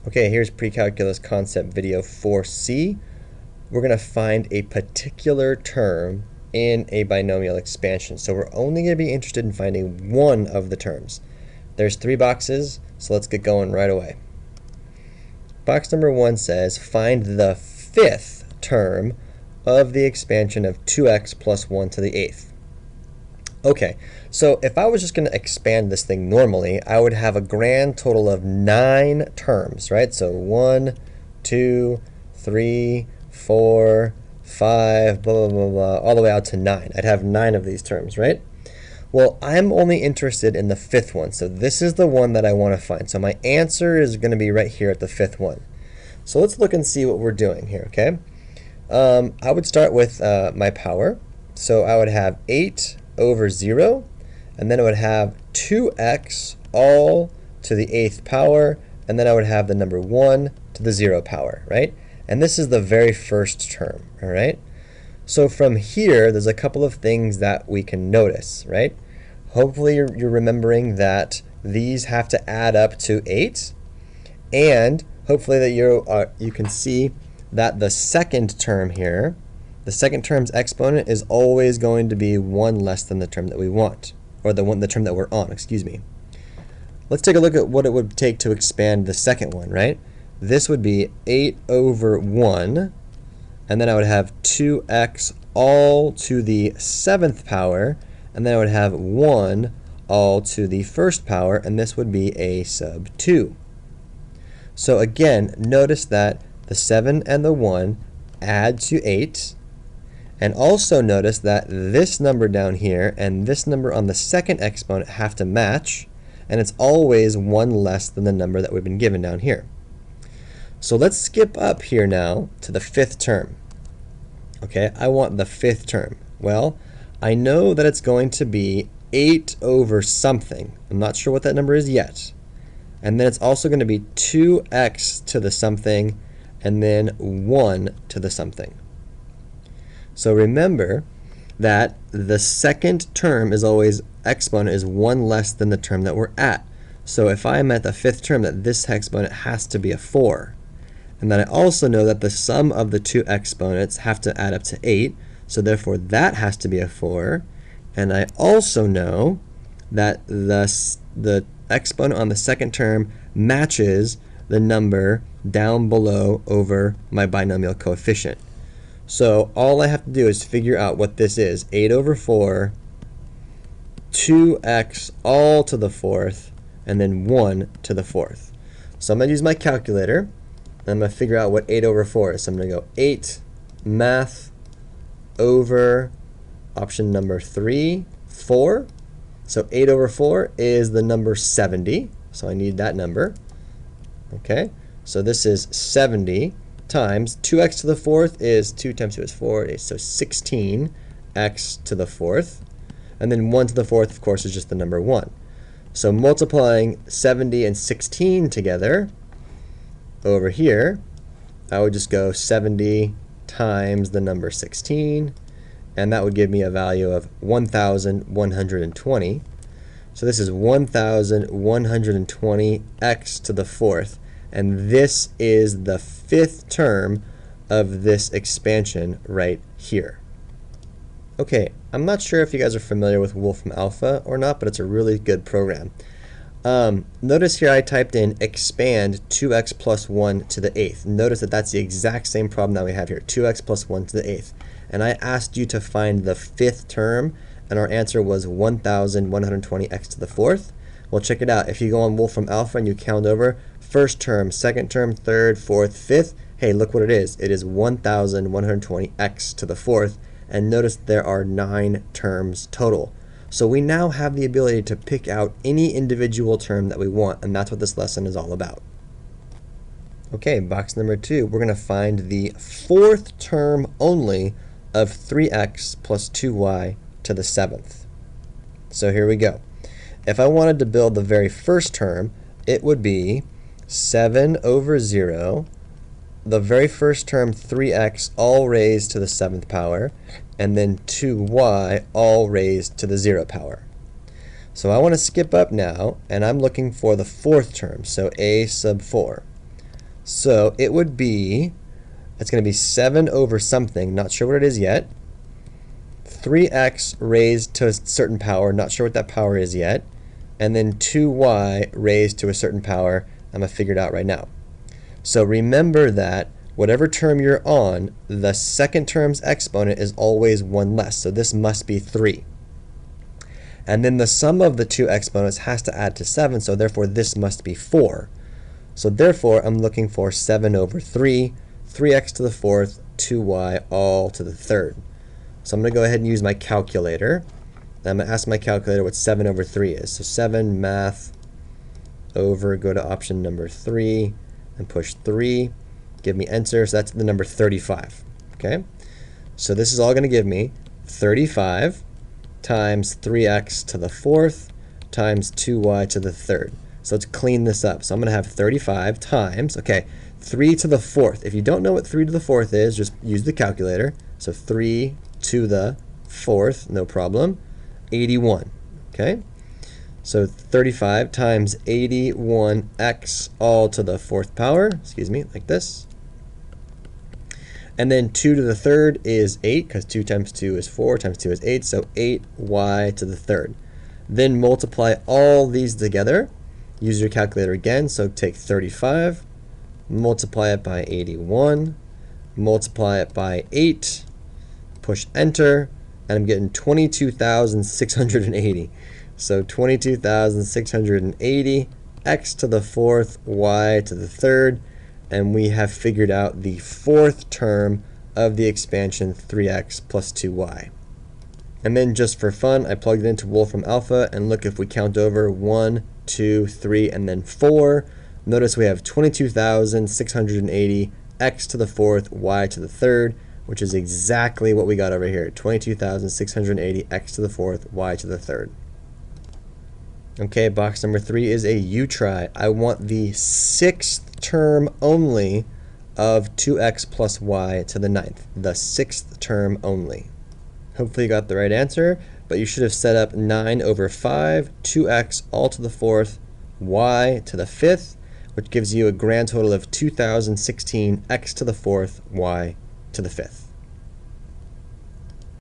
Okay, here's Precalculus concept video 4C. We're going to find a particular term in a binomial expansion. So we're only going to be interested in finding one of the terms. There's 3 boxes, so let's get going right away. Box number 1 says, find the 5th term of the expansion of 2x plus 1 to the 8th. Okay, so if I was just going to expand this thing normally, I would have a grand total of 9 terms, right? So 1, 2, 3, 4, 5, blah, blah, blah, blah, all the way out to 9. I'd have 9 of these terms, right? Well, I'm only interested in the 5th one, so this is the one that I want to find. So my answer is going to be right here at the 5th one. So let's look and see what we're doing here, okay? I would start with my power. So I would have 8 over 0, and then I would have 2x all to the 8th power, and then I would have the number 1 to the 0 power, right? And this is the very first term, all right? So from here, there's a couple of things that we can notice, right? Hopefully you're remembering that these have to add up to 8, and hopefully that you can see that the second term here, the second term's exponent is always going to be 1 less than the term that we want, or the term that we're on, excuse me. Let's take a look at what it would take to expand the second one, right? This would be 8 over 1, and then I would have 2x all to the 7th power, and then I would have 1 all to the 1st power, and this would be a sub 2. So again, notice that the 7 and the 1 add to 8, and also notice that this number down here and this number on the second exponent have to match, and it's always 1 less than the number that we've been given down here. So let's skip up here now to the 5th term. Okay, I want the 5th term. Well, I know that it's going to be 8 over something. I'm not sure what that number is yet. And then it's also going to be 2x to the something, and then 1 to the something. So remember that the second term is always, exponent is 1 less than the term that we're at. So if I'm at the 5th term, that this exponent has to be a 4. And then I also know that the sum of the 2 exponents have to add up to 8, so therefore that has to be a 4. And I also know that the exponent on the second term matches the number down below over my binomial coefficient. So all I have to do is figure out what this is. 8 over 4, 2x all to the 4th, and then 1 to the 4th. So I'm going to use my calculator, and I'm going to figure out what 8 over 4 is. So I'm going to go 8 math over option number 3, 4. So 8 over 4 is the number 70. So I need that number. Okay, so this is 70 times 2x to the 4th is 2 times 2 is 4, so 16x to the 4th. And then 1 to the 4th, of course, is just the number 1. So multiplying 70 and 16 together, over here, I would just go 70 times the number 16, and that would give me a value of 1,120. So this is 1,120x to the 4th, and this is the 5th term of this expansion right here. Okay, I'm not sure if you guys are familiar with Wolfram Alpha or not, but it's a really good program. Notice here I typed in expand 2x plus 1 to the 8th. Notice that that's the exact same problem that we have here, 2x plus 1 to the 8th. And I asked you to find the 5th term, and our answer was 1,120x to the 4th. Well, check it out. If you go on Wolfram Alpha and you count over, first term, second term, third, fourth, fifth, hey, look what it is. It is 1,120x to the 4th, and notice there are 9 terms total. So we now have the ability to pick out any individual term that we want, and that's what this lesson is all about. Okay, box number 2, we're going to find the 4th term only of 3x plus 2y to the 7th. So here we go. If I wanted to build the very first term, it would be 7 over 0, the very first term 3x all raised to the 7th power, and then 2y all raised to the 0 power. So I want to skip up now, and I'm looking for the 4th term, so a sub 4. So it would be, it's going to be 7 over something, not sure what it is yet, 3x raised to a certain power, not sure what that power is yet, and then 2y raised to a certain power. I'm going to figure it out right now. So remember that whatever term you're on, the second term's exponent is always 1 less, so this must be 3. And then the sum of the two exponents has to add to 7, so therefore this must be 4. So therefore I'm looking for 7 over 3, 3x to the 4th, 2y all to the 3rd. So I'm going to go ahead and use my calculator. I'm going to ask my calculator what 7 over 3 is. So 7 math over, go to option number 3, and push 3. Give me enter, so that's the number 35. Okay? So this is all going to give me 35 times 3x to the 4th times 2y to the 3rd. So let's clean this up. So I'm going to have 35 times, okay, 3 to the 4th. If you don't know what 3 to the 4th is, just use the calculator. So 3 to the 4th, no problem, 81, okay? So 35 times 81x all to the 4th power, excuse me, like this. And then 2 to the 3rd is 8, because 2 times 2 is 4, times 2 is 8, so 8y to the 3rd. Then multiply all these together. Use your calculator again, so take 35, multiply it by 81, multiply it by 8, push enter, and I'm getting 22,680. So 22,680, x to the 4th, y to the 3rd, and we have figured out the 4th term of the expansion 3x plus 2y. And then just for fun, I plugged it into Wolfram Alpha, and look, if we count over 1, 2, 3, and then 4, notice we have 22,680 x to the 4th, y to the 3rd, which is exactly what we got over here, 22,680 x to the 4th, y to the 3rd. Okay, box number 3 is a U-try. I want the 6th term only of 2x plus y to the 9th, the 6th term only. Hopefully you got the right answer, but you should have set up 9 over 5, 2x all to the 4th, y to the 5th, which gives you a grand total of 2,016 x to the 4th, y to the 5th.